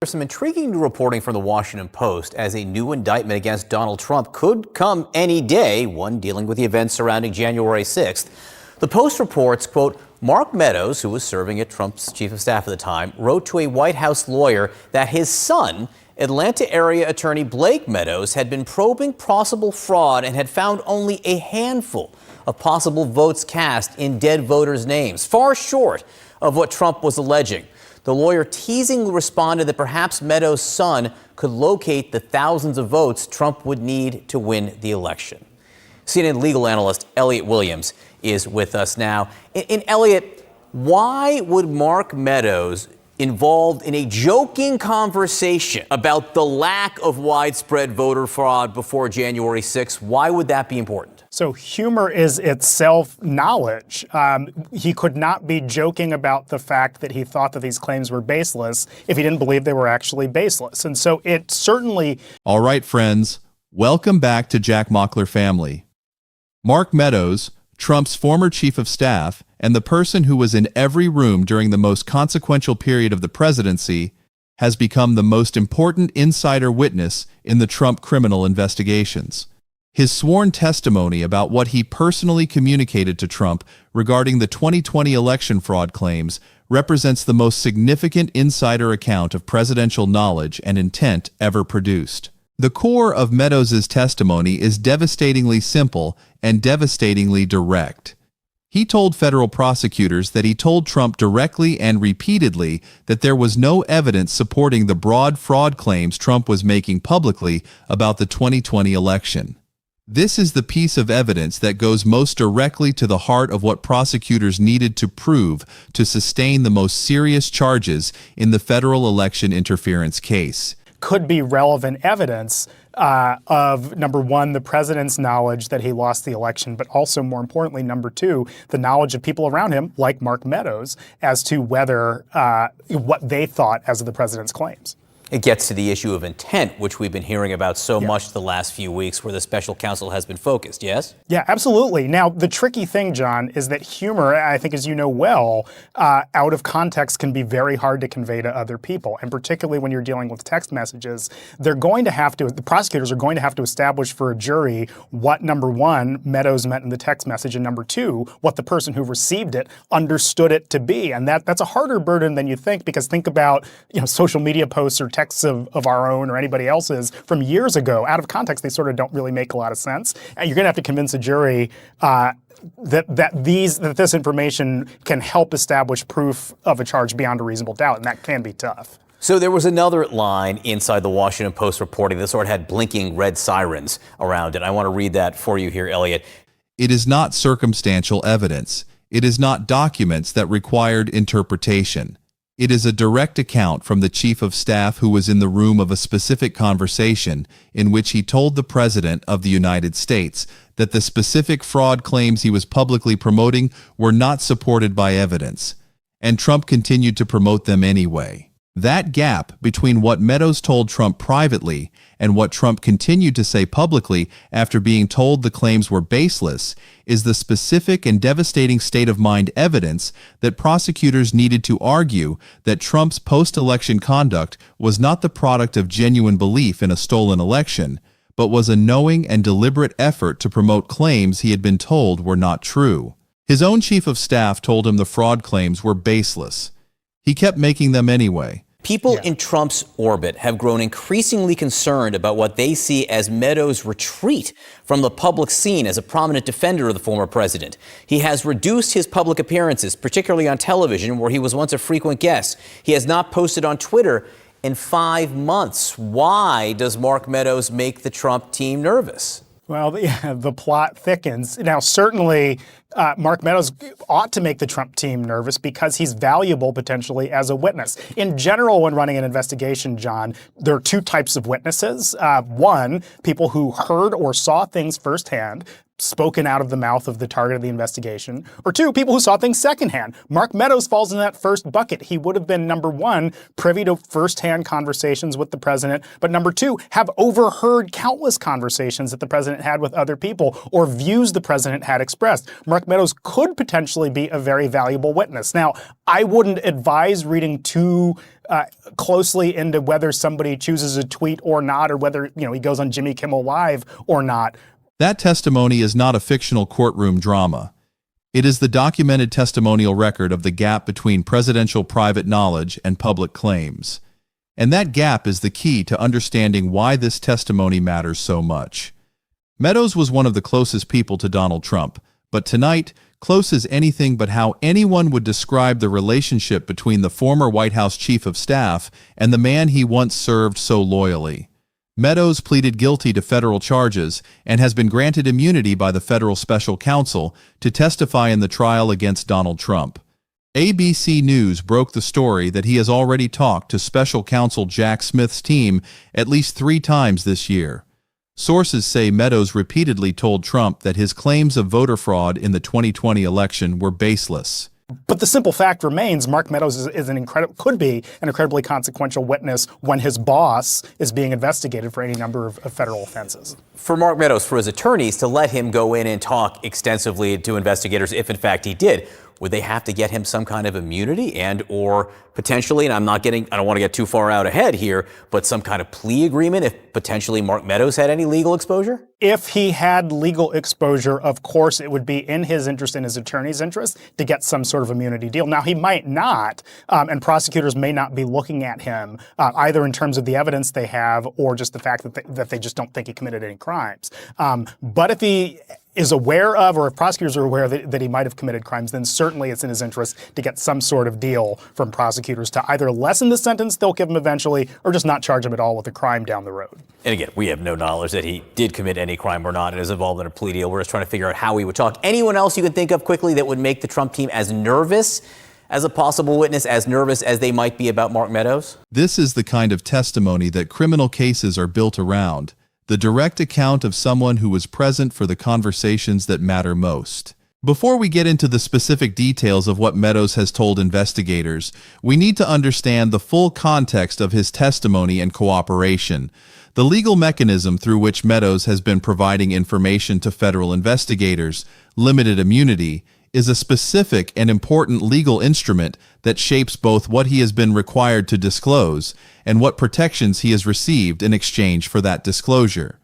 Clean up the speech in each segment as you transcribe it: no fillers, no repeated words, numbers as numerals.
There's some intriguing new reporting from the Washington Post as a new indictment against Donald Trump could come any day, one dealing with the events surrounding January 6th. The Post reports, quote, Mark Meadows, who was serving as Trump's chief of staff at the time, wrote to a White House lawyer that his son, Atlanta area attorney Blake Meadows, had been probing possible fraud and had found only a handful of possible votes cast in dead voters' names, far short of what Trump was alleging. The lawyer teasingly responded that perhaps Meadows' son could locate the thousands of votes Trump would need to win the election. CNN legal analyst Elliot Williams is with us now. And Elliot, why would Mark Meadows, involved in a joking conversation about the lack of widespread voter fraud before January 6th, why would that be important? So humor is itself knowledge. He could not be joking about the fact that he thought that these claims were baseless if he didn't believe they were actually baseless. And so it certainly... All right, friends, welcome back to Jack Mockler Family. Mark Meadows, Trump's former chief of staff, and the person who was in every room during the most consequential period of the presidency, has become the most important insider witness in the Trump criminal investigations. His sworn testimony about what he personally communicated to Trump regarding the 2020 election fraud claims represents the most significant insider account of presidential knowledge and intent ever produced. The core of Meadows' testimony is devastatingly simple and devastatingly direct. He told federal prosecutors that he told Trump directly and repeatedly that there was no evidence supporting the broad fraud claims Trump was making publicly about the 2020 election. This is the piece of evidence that goes most directly to the heart of what prosecutors needed to prove to sustain the most serious charges in the federal election interference case. Could be relevant evidence of, number one, the president's knowledge that he lost the election, but also, more importantly, number two, the knowledge of people around him, like Mark Meadows, as to whether what they thought as of the president's claims. It gets to the issue of intent, which we've been hearing about so much the last few weeks, where the special counsel has been focused, yes? Yeah, absolutely. Now, the tricky thing, John, is that humor, I think as you know well, out of context can be very hard to convey to other people. And particularly when you're dealing with text messages, the prosecutors are going to have to establish for a jury what, number one, Meadows meant in the text message, and number two, what the person who received it understood it to be. And that's a harder burden than you think, because think about, social media posts or texts of our own or anybody else's from years ago. Out of context, they sort of don't really make a lot of sense. And you're going to have to convince a jury that this information can help establish proof of a charge beyond a reasonable doubt, and that can be tough. So there was another line inside the Washington Post reporting that sort of had blinking red sirens around it. I want to read that for you here, Elliot. It is not circumstantial evidence. It is not documents that required interpretation. It is a direct account from the chief of staff who was in the room of a specific conversation in which he told the President of the United States that the specific fraud claims he was publicly promoting were not supported by evidence, and Trump continued to promote them anyway. That gap between what Meadows told Trump privately and what Trump continued to say publicly after being told the claims were baseless is the specific and devastating state of mind evidence that prosecutors needed to argue that Trump's post-election conduct was not the product of genuine belief in a stolen election, but was a knowing and deliberate effort to promote claims he had been told were not true. His own chief of staff told him the fraud claims were baseless. He kept making them anyway. People in Trump's orbit have grown increasingly concerned about what they see as Meadows' retreat from the public scene as a prominent defender of the former president. He has reduced his public appearances, particularly on television, where he was once a frequent guest. He has not posted on Twitter in 5 months. Why does Mark Meadows make the Trump team nervous? Well, the plot thickens. Now, certainly, Mark Meadows ought to make the Trump team nervous because he's valuable potentially as a witness. In general, when running an investigation, John, there are two types of witnesses. One, people who heard or saw things firsthand. spoken out of the mouth of the target of the investigation, or two, people who saw things secondhand. Mark Meadows falls in that first bucket. He would have been, number one, privy to firsthand conversations with the president, but number two, have overheard countless conversations that the president had with other people or views the president had expressed. Mark Meadows could potentially be a very valuable witness. Now, I wouldn't advise reading too closely into whether somebody chooses a tweet or not, or whether, he goes on Jimmy Kimmel Live or not. That testimony is not a fictional courtroom drama. It is the documented testimonial record of the gap between presidential private knowledge and public claims. And that gap is the key to understanding why this testimony matters so much. Meadows was one of the closest people to Donald Trump, but tonight, close as anything but how anyone would describe the relationship between the former White House chief of staff and the man he once served so loyally. Meadows pleaded guilty to federal charges and has been granted immunity by the federal special counsel to testify in the trial against Donald Trump. ABC News broke the story that he has already talked to special counsel Jack Smith's team at least 3 times this year. Sources say Meadows repeatedly told Trump that his claims of voter fraud in the 2020 election were baseless. But the simple fact remains, Mark Meadows could be an incredibly consequential witness when his boss is being investigated for any number of federal offenses. For Mark Meadows, for his attorneys to let him go in and talk extensively to investigators, if in fact he did, would they have to get him some kind of immunity and or potentially, and I don't want to get too far out ahead here, but some kind of plea agreement if potentially Mark Meadows had any legal exposure? If he had legal exposure, of course, it would be in his interest and his attorney's interest to get some sort of immunity deal. Now, he might not, and prosecutors may not be looking at him either in terms of the evidence they have or just the fact that they just don't think he committed any crimes. But if he is aware of, or if prosecutors are aware that he might have committed crimes, then certainly it's in his interest to get some sort of deal from prosecutors to either lessen the sentence they'll give him eventually or just not charge him at all with a crime down the road. And again, we have no knowledge that he did commit any crime or not and is involved in a plea deal. We're just trying to figure out how he would talk. Anyone else you can think of quickly that would make the Trump team as nervous as a possible witness, as nervous as they might be about Mark Meadows? This is the kind of testimony that criminal cases are built around. The direct account of someone who was present for the conversations that matter most. Before we get into the specific details of what Meadows has told investigators, we need to understand the full context of his testimony and cooperation. The legal mechanism through which Meadows has been providing information to federal investigators, limited immunity, is a specific and important legal instrument that shapes both what he has been required to disclose and what protections he has received in exchange for that disclosure.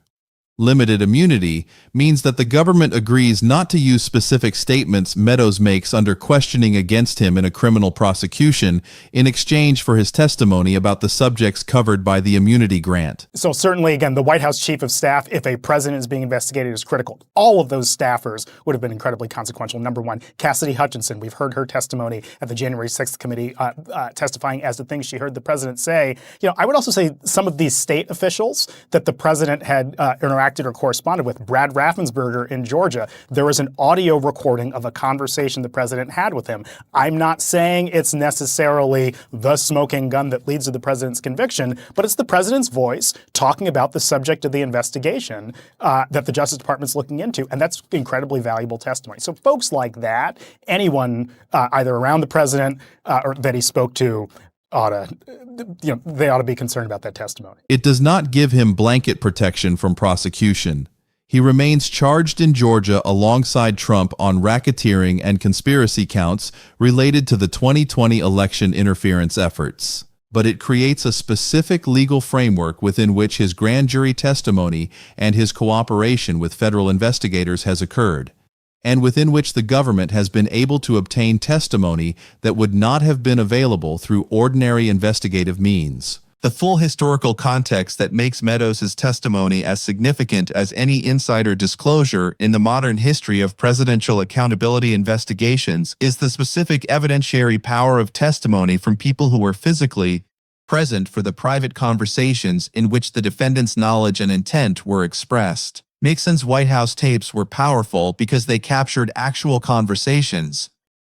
Limited immunity means that the government agrees not to use specific statements Meadows makes under questioning against him in a criminal prosecution in exchange for his testimony about the subjects covered by the immunity grant. So certainly, again, the White House chief of staff, if a president is being investigated, is critical. All of those staffers would have been incredibly consequential. Number one, Cassidy Hutchinson, we've heard her testimony at the January 6th committee testifying as to things she heard the president say. I would also say some of these state officials that the president had interacted or corresponded with. Brad Raffensperger in Georgia, there was an audio recording of a conversation the president had with him. I'm not saying it's necessarily the smoking gun that leads to the president's conviction, but it's the president's voice talking about the subject of the investigation that the Justice Department's looking into, and that's incredibly valuable testimony. So folks like that, anyone either around the president or that he spoke to, they ought to be concerned about that testimony. It does not give him blanket protection from prosecution. He remains charged in Georgia alongside Trump on racketeering and conspiracy counts related to the 2020 election interference efforts. But it creates a specific legal framework within which his grand jury testimony and his cooperation with federal investigators has occurred, and within which the government has been able to obtain testimony that would not have been available through ordinary investigative means. The full historical context that makes Meadows' testimony as significant as any insider disclosure in the modern history of presidential accountability investigations is the specific evidentiary power of testimony from people who were physically present for the private conversations in which the defendant's knowledge and intent were expressed. Nixon's White House tapes were powerful because they captured actual conversations,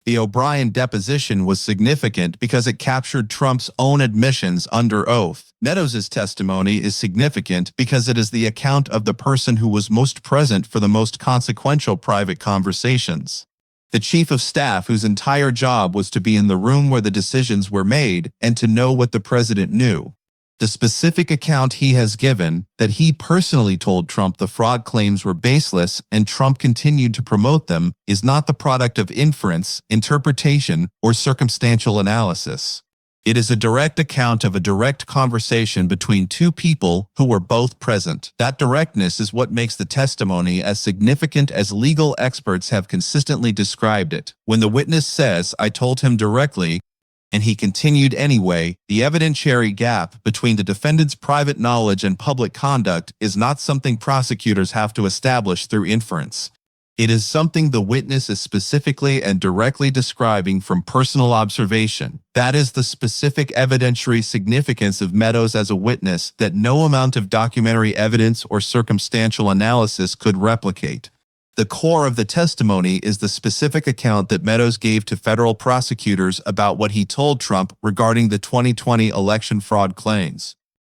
The O'Brien deposition was significant because it captured Trump's own admissions under oath. Meadows' testimony is significant because it is the account of the person who was most present for the most consequential private conversations. The chief of staff whose entire job was to be in the room where the decisions were made and to know what the president knew. The specific account he has given, that he personally told Trump the fraud claims were baseless and Trump continued to promote them, is not the product of inference, interpretation, or circumstantial analysis. It is a direct account of a direct conversation between two people who were both present. That directness is what makes the testimony as significant as legal experts have consistently described it. When the witness says, "I told him directly," and he continued anyway, the evidentiary gap between the defendant's private knowledge and public conduct is not something prosecutors have to establish through inference. It is something the witness is specifically and directly describing from personal observation. That is the specific evidentiary significance of Meadows as a witness that no amount of documentary evidence or circumstantial analysis could replicate. The core of the testimony is the specific account that Meadows gave to federal prosecutors about what he told Trump regarding the 2020 election fraud claims.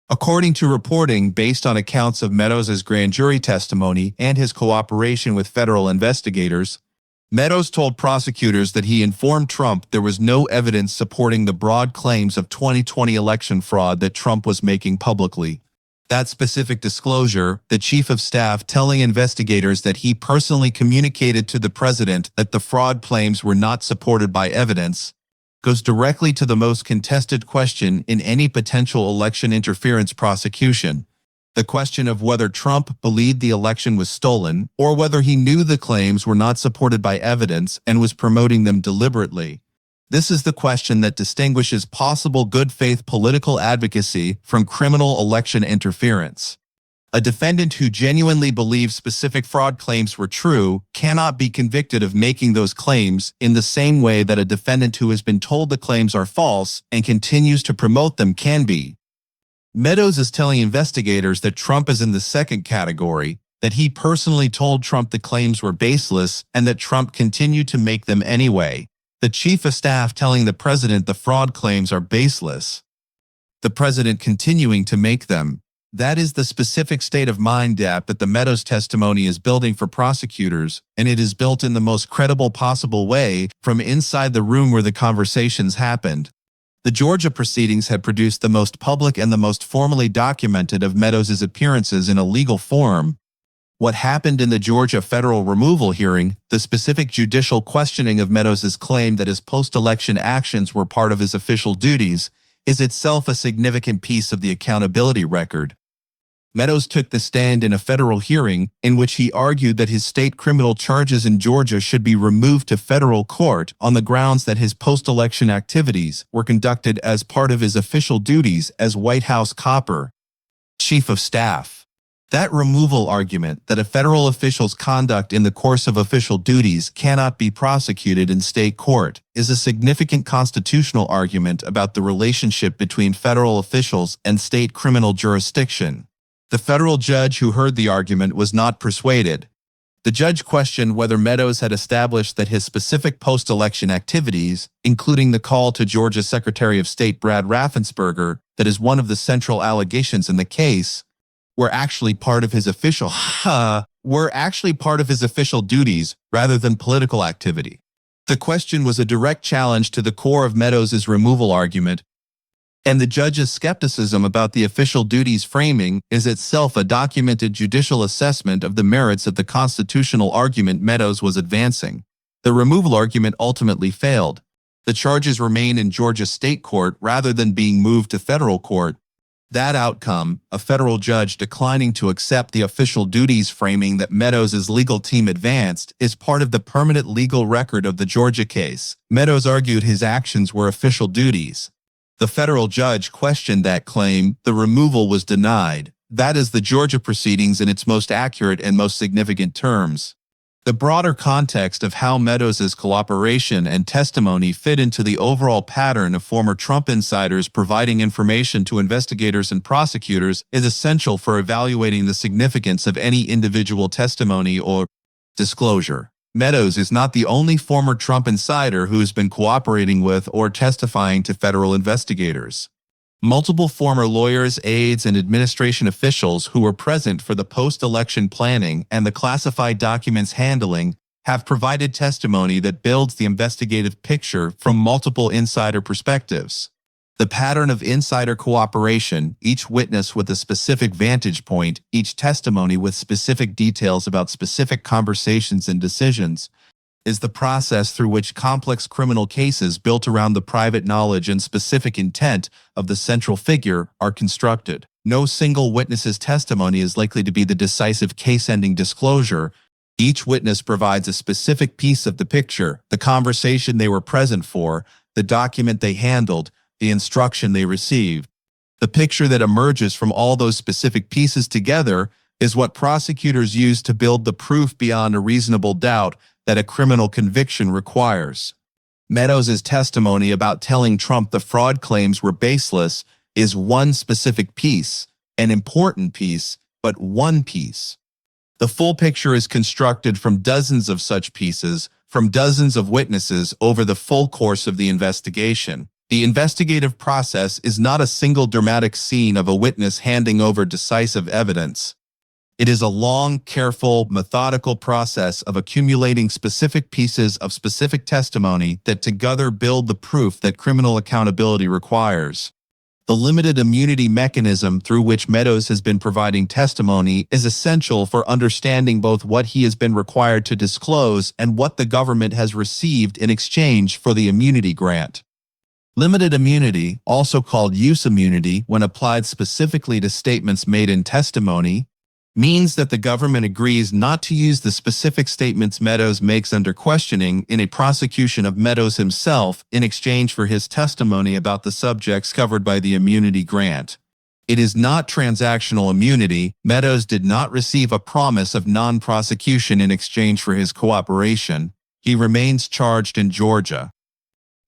According to reporting based on accounts of Meadows' grand jury testimony and his cooperation with federal investigators, Meadows told prosecutors that he informed Trump there was no evidence supporting the broad claims of 2020 election fraud that Trump was making publicly. That specific disclosure, the chief of staff telling investigators that he personally communicated to the president that the fraud claims were not supported by evidence, goes directly to the most contested question in any potential election interference prosecution: the question of whether Trump believed the election was stolen or whether he knew the claims were not supported by evidence and was promoting them deliberately. This is the question that distinguishes possible good faith political advocacy from criminal election interference. A defendant who genuinely believes specific fraud claims were true cannot be convicted of making those claims in the same way that a defendant who has been told the claims are false and continues to promote them can be. Meadows is telling investigators that Trump is in the second category, that he personally told Trump the claims were baseless and that Trump continued to make them anyway. The chief of staff telling the president the fraud claims are baseless, the president continuing to make them. That is the specific state of mind gap that the Meadows testimony is building for prosecutors, and it is built in the most credible possible way from inside the room where the conversations happened. The Georgia proceedings had produced the most public and the most formally documented of Meadows' appearances in a legal forum. What happened in the Georgia federal removal hearing, the specific judicial questioning of Meadows' claim that his post-election actions were part of his official duties, is itself a significant piece of the accountability record. Meadows took the stand in a federal hearing in which he argued that his state criminal charges in Georgia should be removed to federal court on the grounds that his post-election activities were conducted as part of his official duties as White House copper, chief of staff. That removal argument that a federal official's conduct in the course of official duties cannot be prosecuted in state court is a significant constitutional argument about the relationship between federal officials and state criminal jurisdiction. The federal judge who heard the argument was not persuaded. The judge questioned whether Meadows had established that his specific post-election activities, including the call to Georgia Secretary of State Brad Raffensperger, that is one of the central allegations in the case, were actually part of his official duties rather than political activity. The question was a direct challenge to the core of Meadows' removal argument, and the judge's skepticism about the official duties framing is itself a documented judicial assessment of the merits of the constitutional argument Meadows was advancing. The removal argument ultimately failed. The charges remain in Georgia state court rather than being moved to federal court. That outcome, a federal judge declining to accept the official duties framing that Meadows' legal team advanced, is part of the permanent legal record of the Georgia case. Meadows argued his actions were official duties. The federal judge questioned that claim. The removal was denied. That is the Georgia proceedings in its most accurate and most significant terms. The broader context of how Meadows' cooperation and testimony fit into the overall pattern of former Trump insiders providing information to investigators and prosecutors is essential for evaluating the significance of any individual testimony or disclosure. Meadows is not the only former Trump insider who has been cooperating with or testifying to federal investigators. Multiple former lawyers, aides, and administration officials who were present for the post-election planning and the classified documents handling have provided testimony that builds the investigative picture from multiple insider perspectives. The pattern of insider cooperation, each witness with a specific vantage point, each testimony with specific details about specific conversations and decisions, is the process through which complex criminal cases built around the private knowledge and specific intent of the central figure are constructed. No single witness's testimony is likely to be the decisive case-ending disclosure. Each witness provides a specific piece of the picture, the conversation they were present for, the document they handled, the instruction they received. The picture that emerges from all those specific pieces together is what prosecutors use to build the proof beyond a reasonable doubt that a criminal conviction requires. Meadows' testimony about telling Trump the fraud claims were baseless is one specific piece, an important piece, but one piece. The full picture is constructed from dozens of such pieces, from dozens of witnesses over the full course of the investigation. The investigative process is not a single dramatic scene of a witness handing over decisive evidence. It is a long, careful, methodical process of accumulating specific pieces of specific testimony that together build the proof that criminal accountability requires. The limited immunity mechanism through which Meadows has been providing testimony is essential for understanding both what he has been required to disclose and what the government has received in exchange for the immunity grant. Limited immunity, also called use immunity when applied specifically to statements made in testimony, means that the government agrees not to use the specific statements Meadows makes under questioning in a prosecution of Meadows himself in exchange for his testimony about the subjects covered by the immunity grant. It is not transactional immunity. Meadows did not receive a promise of non-prosecution in exchange for his cooperation. He remains charged in Georgia.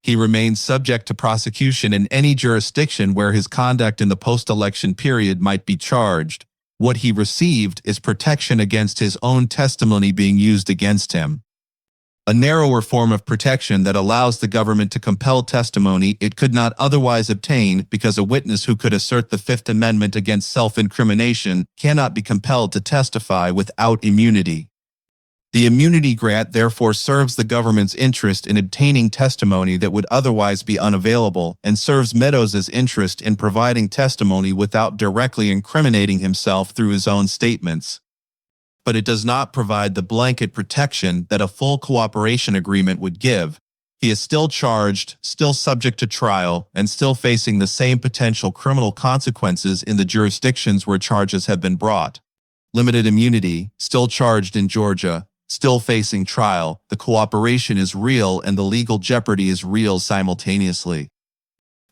He remains subject to prosecution in any jurisdiction where his conduct in the post-election period might be charged. What he received is protection against his own testimony being used against him. A narrower form of protection that allows the government to compel testimony it could not otherwise obtain because a witness who could assert the Fifth Amendment against self-incrimination cannot be compelled to testify without immunity. The immunity grant therefore serves the government's interest in obtaining testimony that would otherwise be unavailable and serves Meadows' interest in providing testimony without directly incriminating himself through his own statements. But it does not provide the blanket protection that a full cooperation agreement would give. He is still charged, still subject to trial, and still facing the same potential criminal consequences in the jurisdictions where charges have been brought. Limited immunity, still charged in Georgia, still facing trial, the cooperation is real and the legal jeopardy is real simultaneously.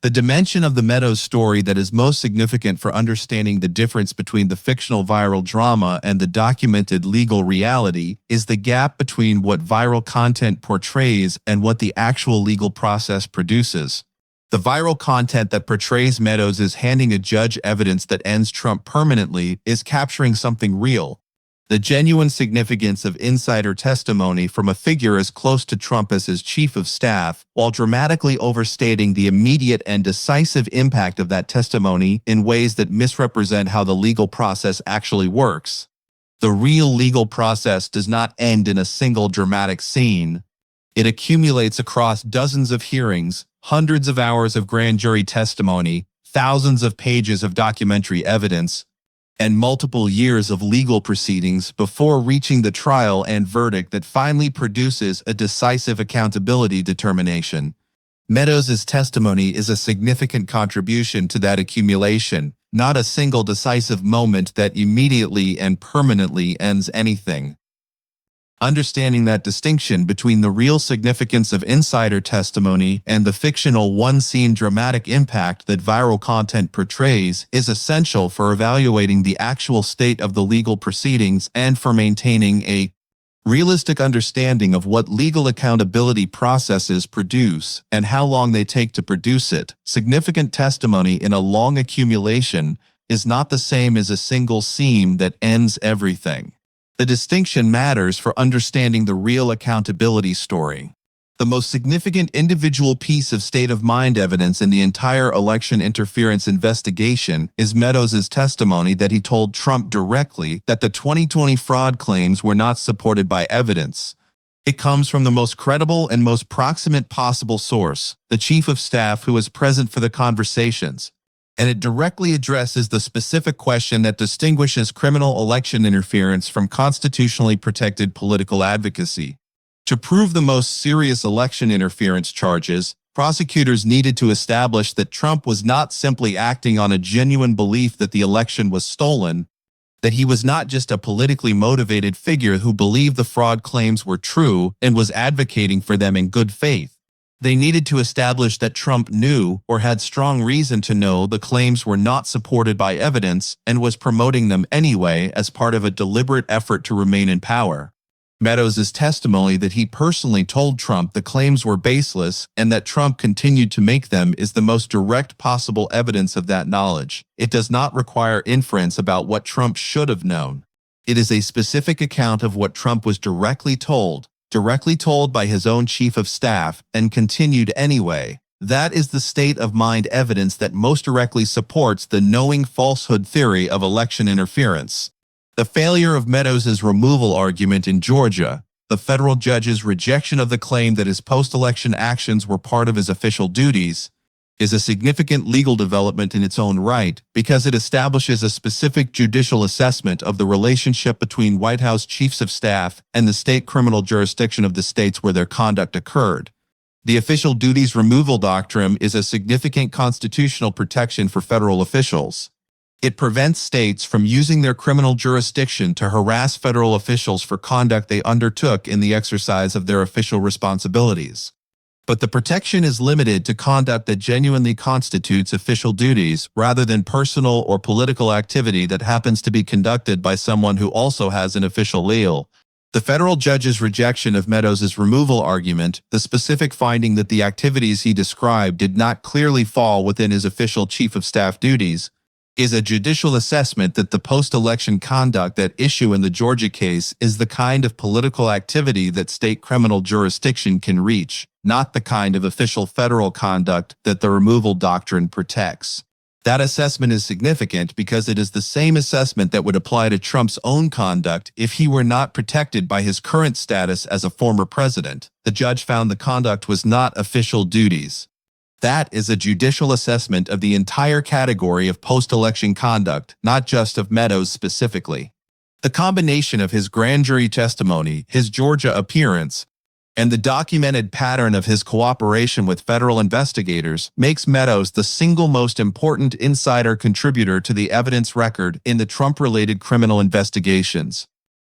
The dimension of the Meadows story that is most significant for understanding the difference between the fictional viral drama and the documented legal reality is the gap between what viral content portrays and what the actual legal process produces. The viral content that portrays Meadows as handing a judge evidence that ends Trump permanently is capturing something real. The genuine significance of insider testimony from a figure as close to Trump as his chief of staff, while dramatically overstating the immediate and decisive impact of that testimony in ways that misrepresent how the legal process actually works. The real legal process does not end in a single dramatic scene. It accumulates across dozens of hearings, hundreds of hours of grand jury testimony, thousands of pages of documentary evidence, and multiple years of legal proceedings before reaching the trial and verdict that finally produces a decisive accountability determination. Meadows' testimony is a significant contribution to that accumulation, not a single decisive moment that immediately and permanently ends anything. Understanding that distinction between the real significance of insider testimony and the fictional one-scene dramatic impact that viral content portrays is essential for evaluating the actual state of the legal proceedings and for maintaining a realistic understanding of what legal accountability processes produce and how long they take to produce it. Significant testimony in a long accumulation is not the same as a single scene that ends everything. The distinction matters for understanding the real accountability story. The most significant individual piece of state-of-mind evidence in the entire election interference investigation is Meadows' testimony that he told Trump directly that the 2020 fraud claims were not supported by evidence. It comes from the most credible and most proximate possible source, the chief of staff who was present for the conversations, and it directly addresses the specific question that distinguishes criminal election interference from constitutionally protected political advocacy. To prove the most serious election interference charges, prosecutors needed to establish that Trump was not simply acting on a genuine belief that the election was stolen, that he was not just a politically motivated figure who believed the fraud claims were true and was advocating for them in good faith. They needed to establish that Trump knew or had strong reason to know the claims were not supported by evidence and was promoting them anyway as part of a deliberate effort to remain in power. Meadows' testimony that he personally told Trump the claims were baseless and that Trump continued to make them is the most direct possible evidence of that knowledge. It does not require inference about what Trump should have known. It is a specific account of what Trump was directly told by his own chief of staff, and continued anyway. That is the state-of-mind evidence that most directly supports the knowing falsehood theory of election interference. The failure of Meadows' removal argument in Georgia, the federal judge's rejection of the claim that his post-election actions were part of his official duties, is a significant legal development in its own right because it establishes a specific judicial assessment of the relationship between White House chiefs of staff and the state criminal jurisdiction of the states where their conduct occurred. The official duties removal doctrine is a significant constitutional protection for federal officials. It prevents states from using their criminal jurisdiction to harass federal officials for conduct they undertook in the exercise of their official responsibilities. But the protection is limited to conduct that genuinely constitutes official duties rather than personal or political activity that happens to be conducted by someone who also has an official legal. The federal judge's rejection of Meadows' removal argument, the specific finding that the activities he described did not clearly fall within his official chief of staff duties, is a judicial assessment that the post-election conduct at issue in the Georgia case is the kind of political activity that state criminal jurisdiction can reach, not the kind of official federal conduct that the removal doctrine protects. That assessment is significant because it is the same assessment that would apply to Trump's own conduct if he were not protected by his current status as a former president. The judge found the conduct was not official duties. That is a judicial assessment of the entire category of post-election conduct, not just of Meadows specifically. The combination of his grand jury testimony, his Georgia appearance, and the documented pattern of his cooperation with federal investigators makes Meadows the single most important insider contributor to the evidence record in the Trump-related criminal investigations.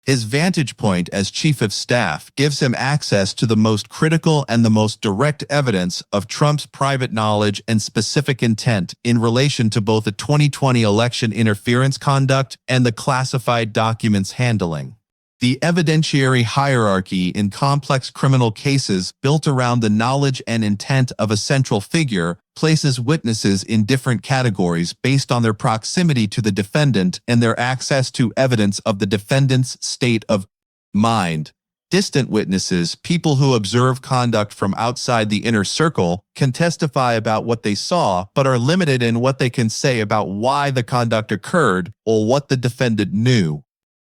His vantage point as chief of staff gives him access to the most critical and the most direct evidence of Trump's private knowledge and specific intent in relation to both the 2020 election interference conduct and the classified documents handling. The evidentiary hierarchy in complex criminal cases built around the knowledge and intent of a central figure places witnesses in different categories based on their proximity to the defendant and their access to evidence of the defendant's state of mind. Distant witnesses, people who observe conduct from outside the inner circle, can testify about what they saw, but are limited in what they can say about why the conduct occurred or what the defendant knew.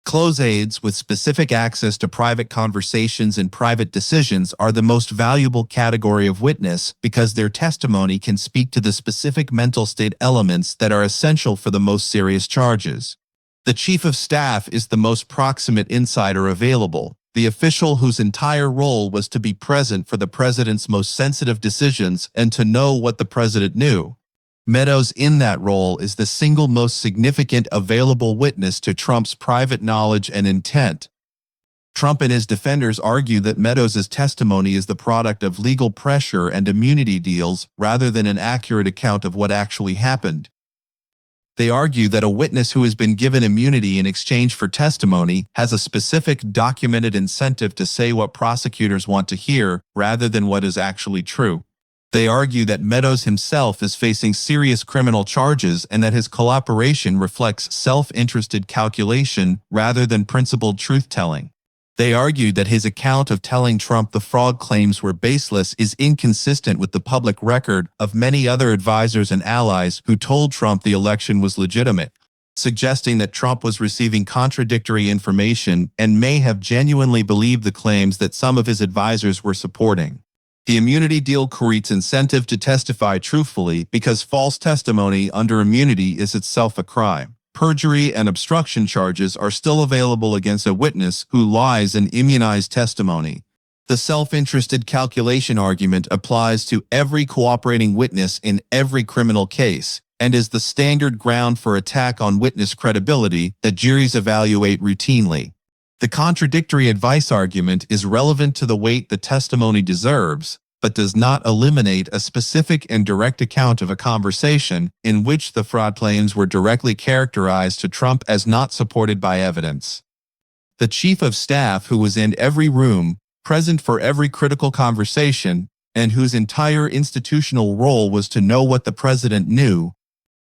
Close aides with specific access to private conversations and private decisions are the most valuable category of witness because their testimony can speak to the specific mental state elements that are essential for the most serious charges. The chief of staff is the most proximate insider available, the official whose entire role was to be present for the president's most sensitive decisions and to know what the president knew. Meadows in that role is the single most significant available witness to Trump's private knowledge and intent. Trump and his defenders argue that Meadows' testimony is the product of legal pressure and immunity deals rather than an accurate account of what actually happened. They argue that a witness who has been given immunity in exchange for testimony has a specific documented incentive to say what prosecutors want to hear rather than what is actually true. They argue that Meadows himself is facing serious criminal charges and that his cooperation reflects self-interested calculation rather than principled truth-telling. They argued that his account of telling Trump the fraud claims were baseless is inconsistent with the public record of many other advisors and allies who told Trump the election was legitimate, suggesting that Trump was receiving contradictory information and may have genuinely believed the claims that some of his advisors were supporting. The immunity deal creates incentive to testify truthfully because false testimony under immunity is itself a crime. Perjury and obstruction charges are still available against a witness who lies in immunized testimony. The self-interested calculation argument applies to every cooperating witness in every criminal case and is the standard ground for attack on witness credibility that juries evaluate routinely. The contradictory advice argument is relevant to the weight the testimony deserves, but does not eliminate a specific and direct account of a conversation in which the fraud claims were directly characterized to Trump as not supported by evidence. The chief of staff who was in every room, present for every critical conversation, and whose entire institutional role was to know what the president knew,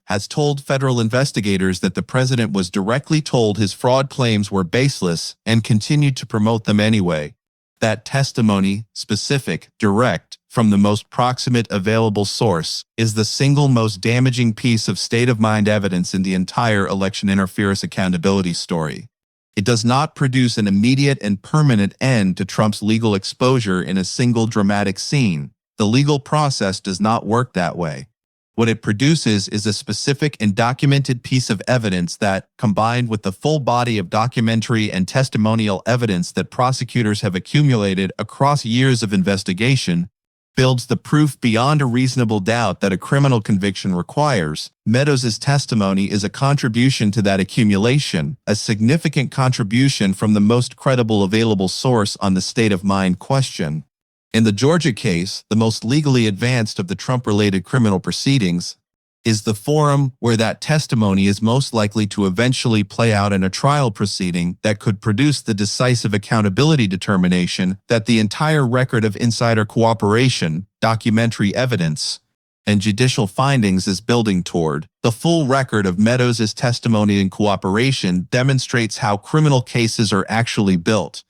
has told federal investigators that the president was directly told his fraud claims were baseless and continued to promote them anyway. That testimony, specific, direct, from the most proximate available source, is the single most damaging piece of state-of-mind evidence in the entire election interference accountability story. It does not produce an immediate and permanent end to Trump's legal exposure in a single dramatic scene. The legal process does not work that way. What it produces is a specific and documented piece of evidence that, combined with the full body of documentary and testimonial evidence that prosecutors have accumulated across years of investigation, builds the proof beyond a reasonable doubt that a criminal conviction requires. Meadows' testimony is a contribution to that accumulation, a significant contribution from the most credible available source on the state-of-mind question. In the Georgia case, the most legally advanced of the Trump-related criminal proceedings, is the forum where that testimony is most likely to eventually play out in a trial proceeding that could produce the decisive accountability determination that the entire record of insider cooperation, documentary evidence, and judicial findings is building toward. The full record of Meadows' testimony and cooperation demonstrates how criminal cases are actually built.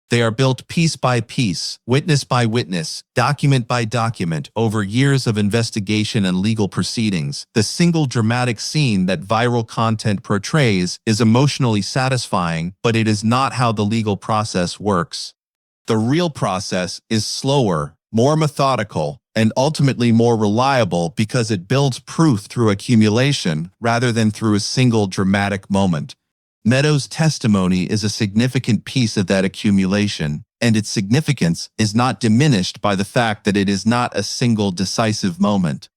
They are built piece by piece, witness by witness, document by document, over years of investigation and legal proceedings. The single dramatic scene that viral content portrays is emotionally satisfying, but it is not how the legal process works. The real process is slower, more methodical, and ultimately more reliable because it builds proof through accumulation rather than through a single dramatic moment. Meadows' testimony is a significant piece of that accumulation, and its significance is not diminished by the fact that it is not a single decisive moment.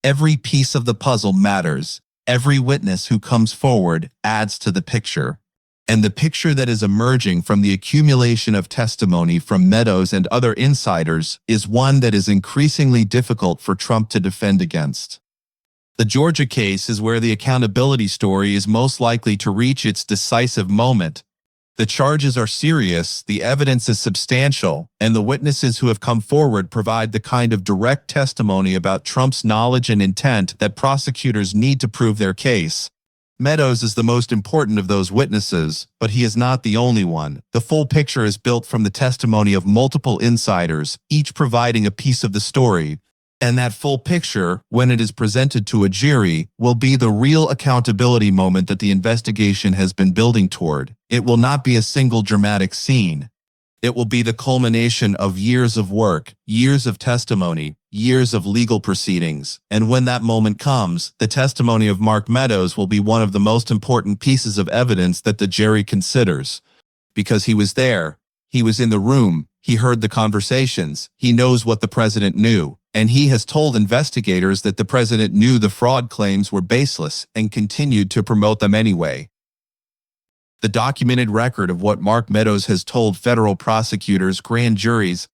Every piece of the puzzle matters. Every witness who comes forward adds to the picture. And the picture that is emerging from the accumulation of testimony from Meadows and other insiders is one that is increasingly difficult for Trump to defend against. The Georgia case is where the accountability story is most likely to reach its decisive moment. The charges are serious, the evidence is substantial, and the witnesses who have come forward provide the kind of direct testimony about Trump's knowledge and intent that prosecutors need to prove their case. Meadows is the most important of those witnesses, but he is not the only one. The full picture is built from the testimony of multiple insiders, each providing a piece of the story. And that full picture, when it is presented to a jury, will be the real accountability moment that the investigation has been building toward. It will not be a single dramatic scene. It will be the culmination of years of work, years of testimony, years of legal proceedings. And when that moment comes, the testimony of Mark Meadows will be one of the most important pieces of evidence that the jury considers. Because he was there, he was in the room, he heard the conversations, he knows what the president knew. And he has told investigators that the president knew the fraud claims were baseless and continued to promote them anyway. The documented record of what Mark Meadows has told federal prosecutors, grand juries,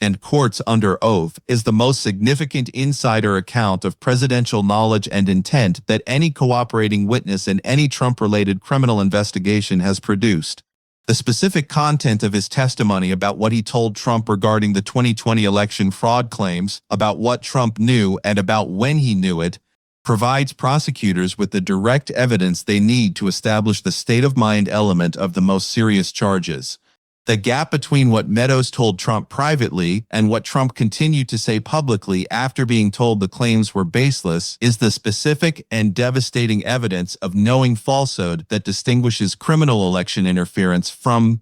and courts under oath is the most significant insider account of presidential knowledge and intent that any cooperating witness in any Trump-related criminal investigation has produced. The specific content of his testimony about what he told Trump regarding the 2020 election fraud claims, about what Trump knew and about when he knew it, provides prosecutors with the direct evidence they need to establish the state-of-mind element of the most serious charges. The gap between what Meadows told Trump privately and what Trump continued to say publicly after being told the claims were baseless is the specific and devastating evidence of knowing falsehood that distinguishes criminal election interference from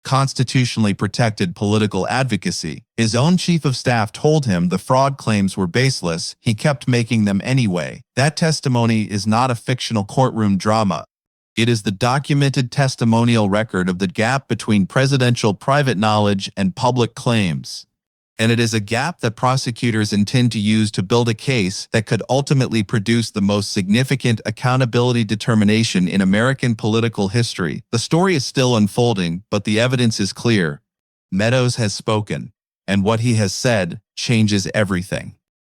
constitutionally protected political advocacy. His own chief of staff told him the fraud claims were baseless. He kept making them anyway. That testimony is not a fictional courtroom drama. It is the documented testimonial record of the gap between presidential private knowledge and public claims. And it is a gap that prosecutors intend to use to build a case that could ultimately produce the most significant accountability determination in American political history. The story is still unfolding, but the evidence is clear. Meadows has spoken, and what he has said changes everything.